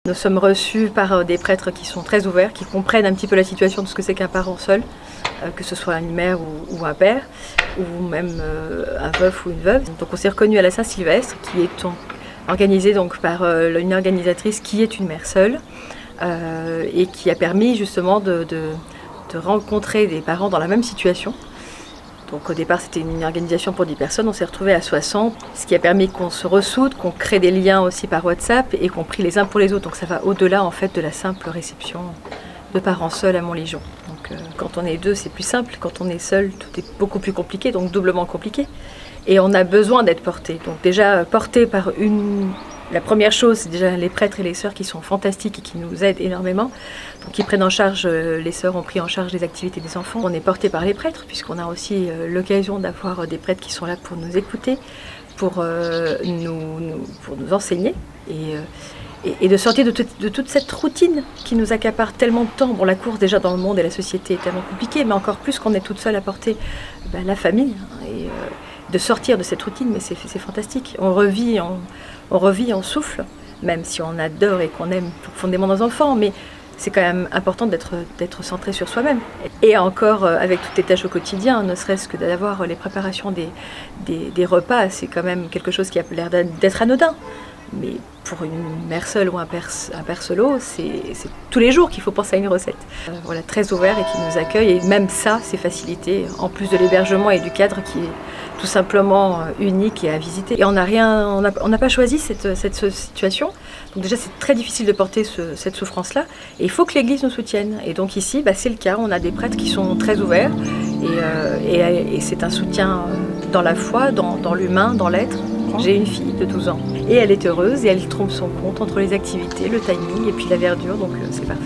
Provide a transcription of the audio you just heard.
Nous sommes reçus par des prêtres qui sont très ouverts, qui comprennent un petit peu la situation de ce que c'est qu'un parent seul, que ce soit une mère ou un père, ou même un veuf ou une veuve. Donc on s'est reconnus à la Saint-Sylvestre, qui est organisée donc par une organisatrice qui est une mère seule, et qui a permis justement de rencontrer des parents dans la même situation. Donc au départ c'était une organisation pour 10 personnes, on s'est retrouvés à 60, ce qui a permis qu'on se ressoude, qu'on crée des liens aussi par WhatsApp et qu'on prie les uns pour les autres. Donc ça va au-delà en fait de la simple réception de parents seuls à Montlégion. Donc quand on est deux c'est plus simple, quand on est seul tout est beaucoup plus compliqué, donc doublement compliqué. Et on a besoin d'être porté. Donc déjà porté par la première chose, c'est déjà les prêtres et les sœurs qui sont fantastiques et qui nous aident énormément. Donc qui prennent en charge, les sœurs ont pris en charge les activités des enfants. On est porté par les prêtres puisqu'on a aussi l'occasion d'avoir des prêtres qui sont là pour nous écouter, pour nous enseigner et de sortir de toute cette routine qui nous accapare tellement de temps. Bon, la course déjà dans le monde et la société est tellement compliquée, mais encore plus qu'on est toute seule à porter la famille. Et de sortir de cette routine, mais c'est fantastique. On revit, on souffle, même si on adore et qu'on aime profondément nos enfants, mais c'est quand même important d'être centré sur soi-même. Et encore, avec toutes les tâches au quotidien, ne serait-ce que d'avoir les préparations des repas, c'est quand même quelque chose qui a l'air d'être anodin. Mais pour une mère seule ou un père solo, c'est tous les jours qu'il faut penser à une recette. Voilà, très ouvert et qui nous accueille, et même ça, c'est facilité, en plus de l'hébergement et du cadre qui est tout simplement unique et à visiter. Et on n'a pas choisi cette situation, donc déjà c'est très difficile de porter cette souffrance-là, et il faut que l'Église nous soutienne. Et donc ici, c'est le cas, on a des prêtres qui sont très ouverts, et c'est un soutien dans la foi, dans l'humain, dans l'être. J'ai une fille de 12 ans et elle est heureuse et elle trompe son compte entre les activités, le timing et puis la verdure, donc c'est parfait.